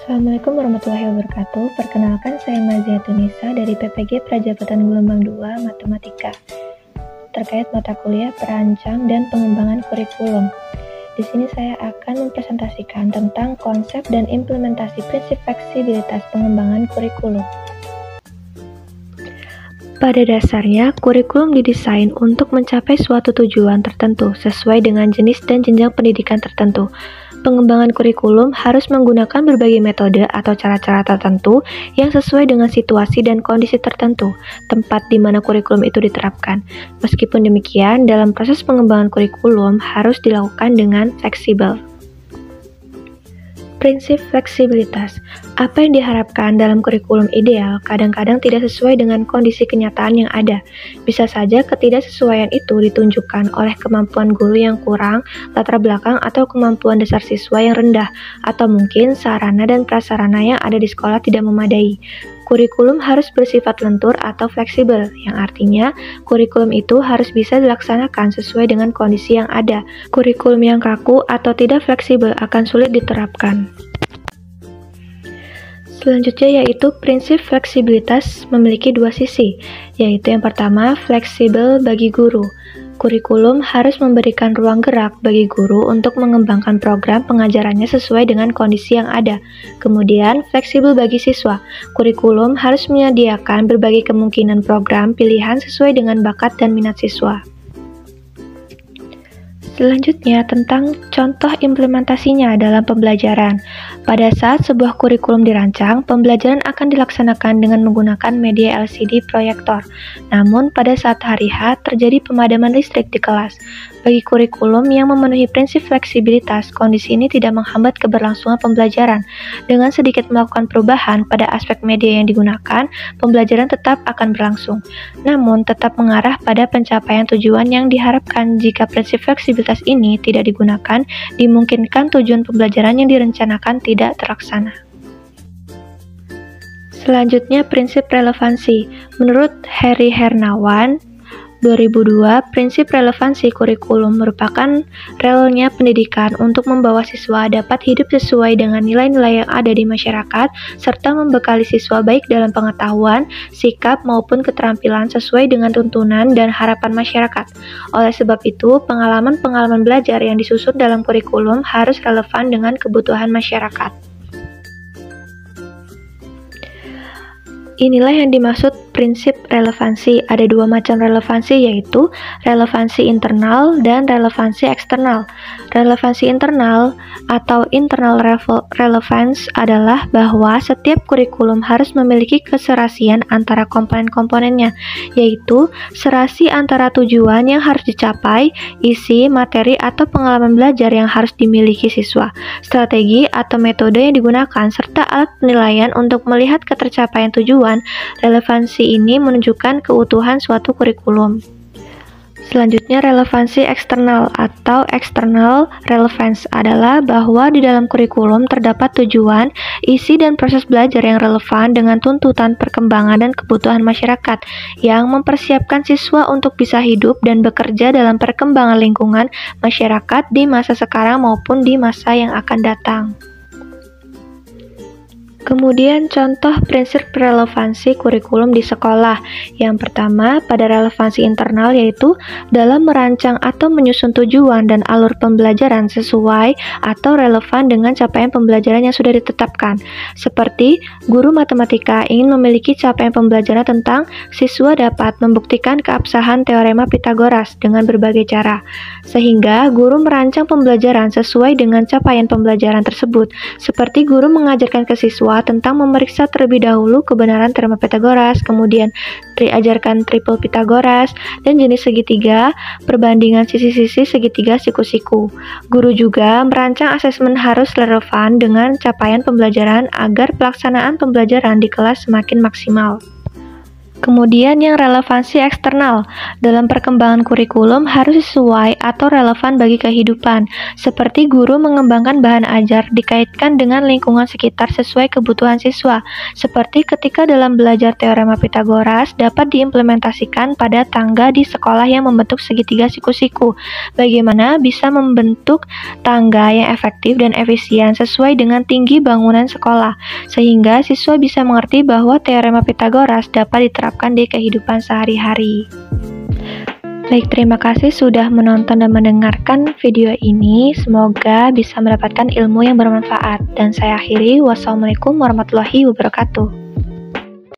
Assalamualaikum warahmatullahi wabarakatuh. Perkenalkan, saya Mazia Tunisa dari PPG Prajabatan Gelombang 2 Matematika terkait mata kuliah perancang dan pengembangan kurikulum. Di sini saya akan mempresentasikan tentang konsep dan implementasi prinsip fleksibilitas pengembangan kurikulum. Pada dasarnya, kurikulum didesain untuk mencapai suatu tujuan tertentu sesuai dengan jenis dan jenjang pendidikan tertentu. Pengembangan kurikulum harus menggunakan berbagai metode atau cara-cara tertentu yang sesuai dengan situasi dan kondisi tertentu, tempat di mana kurikulum itu diterapkan. Meskipun demikian, dalam proses pengembangan kurikulum harus dilakukan dengan fleksibel. Prinsip fleksibilitas. Apa yang diharapkan dalam kurikulum ideal kadang-kadang tidak sesuai dengan kondisi kenyataan yang ada. Bisa saja ketidaksesuaian itu ditunjukkan oleh kemampuan guru yang kurang, latar belakang atau kemampuan dasar siswa yang rendah, atau mungkin sarana dan prasarana yang ada di sekolah tidak memadai. Kurikulum harus bersifat lentur atau fleksibel, yang artinya kurikulum itu harus bisa dilaksanakan sesuai dengan kondisi yang ada. Kurikulum yang kaku atau tidak fleksibel akan sulit diterapkan. Selanjutnya yaitu prinsip fleksibilitas memiliki dua sisi, yaitu yang pertama fleksibel bagi guru. Kurikulum harus memberikan ruang gerak bagi guru untuk mengembangkan program pengajarannya sesuai dengan kondisi yang ada. Kemudian, fleksibel bagi siswa. Kurikulum harus menyediakan berbagai kemungkinan program pilihan sesuai dengan bakat dan minat siswa. Selanjutnya, tentang contoh implementasinya dalam pembelajaran. Pada saat sebuah kurikulum dirancang, pembelajaran akan dilaksanakan dengan menggunakan media LCD proyektor. Namun, pada saat hari H, terjadi pemadaman listrik di kelas. Bagi kurikulum yang memenuhi prinsip fleksibilitas, kondisi ini tidak menghambat keberlangsungan pembelajaran. Dengan sedikit melakukan perubahan pada aspek media yang digunakan, pembelajaran tetap akan berlangsung. Namun, tetap mengarah pada pencapaian tujuan yang diharapkan. Jika prinsip fleksibilitas ini tidak digunakan, dimungkinkan tujuan pembelajaran yang direncanakan tidak terlaksana. Selanjutnya, prinsip relevansi. Menurut Heri Hernawan, 2002, prinsip relevansi kurikulum merupakan relnya pendidikan untuk membawa siswa dapat hidup sesuai dengan nilai-nilai yang ada di masyarakat, serta membekali siswa baik dalam pengetahuan, sikap, maupun keterampilan sesuai dengan tuntunan dan harapan masyarakat. Oleh sebab itu, pengalaman-pengalaman belajar yang disusun dalam kurikulum harus relevan dengan kebutuhan masyarakat. Inilah yang dimaksud prinsip relevansi. Ada dua macam relevansi, yaitu relevansi internal dan relevansi eksternal. Relevansi internal atau internal relevance adalah bahwa setiap kurikulum harus memiliki keserasian antara komponen-komponennya, yaitu serasi antara tujuan yang harus dicapai, isi, materi, atau pengalaman belajar yang harus dimiliki siswa, strategi atau metode yang digunakan, serta alat penilaian untuk melihat ketercapaian tujuan. Relevansi ini menunjukkan keutuhan suatu kurikulum. Selanjutnya, relevansi eksternal atau external relevance adalah bahwa di dalam kurikulum terdapat tujuan, isi, dan proses belajar yang relevan dengan tuntutan perkembangan dan kebutuhan masyarakat yang mempersiapkan siswa untuk bisa hidup dan bekerja dalam perkembangan lingkungan masyarakat di masa sekarang maupun di masa yang akan datang. Kemudian contoh prinsip relevansi kurikulum di sekolah. Yang pertama, pada relevansi internal yaitu dalam merancang atau menyusun tujuan dan alur pembelajaran sesuai atau relevan dengan capaian pembelajaran yang sudah ditetapkan. Seperti guru matematika ingin memiliki capaian pembelajaran tentang siswa dapat membuktikan keabsahan teorema Pythagoras dengan berbagai cara. Sehingga guru merancang pembelajaran sesuai dengan capaian pembelajaran tersebut. Seperti guru mengajarkan ke siswa tentang memeriksa terlebih dahulu kebenaran teorema Pythagoras, kemudian diajarkan triple Pythagoras, dan jenis segitiga, perbandingan sisi-sisi segitiga siku-siku. Guru juga merancang asesmen harus relevan dengan capaian pembelajaran agar pelaksanaan pembelajaran di kelas semakin maksimal. Kemudian yang relevansi eksternal. Dalam perkembangan kurikulum harus sesuai atau relevan bagi kehidupan, seperti guru mengembangkan bahan ajar dikaitkan dengan lingkungan sekitar sesuai kebutuhan siswa, seperti ketika dalam belajar teorema Pitagoras dapat diimplementasikan pada tangga di sekolah yang membentuk segitiga siku-siku. Bagaimana bisa membentuk tangga yang efektif dan efisien sesuai dengan tinggi bangunan sekolah, sehingga siswa bisa mengerti bahwa teorema Pitagoras dapat diterapkan di kehidupan sehari-hari. Baik, terima kasih sudah menonton dan mendengarkan video ini. Semoga bisa mendapatkan ilmu yang bermanfaat. Dan saya akhiri, wassalamualaikum warahmatullahi wabarakatuh.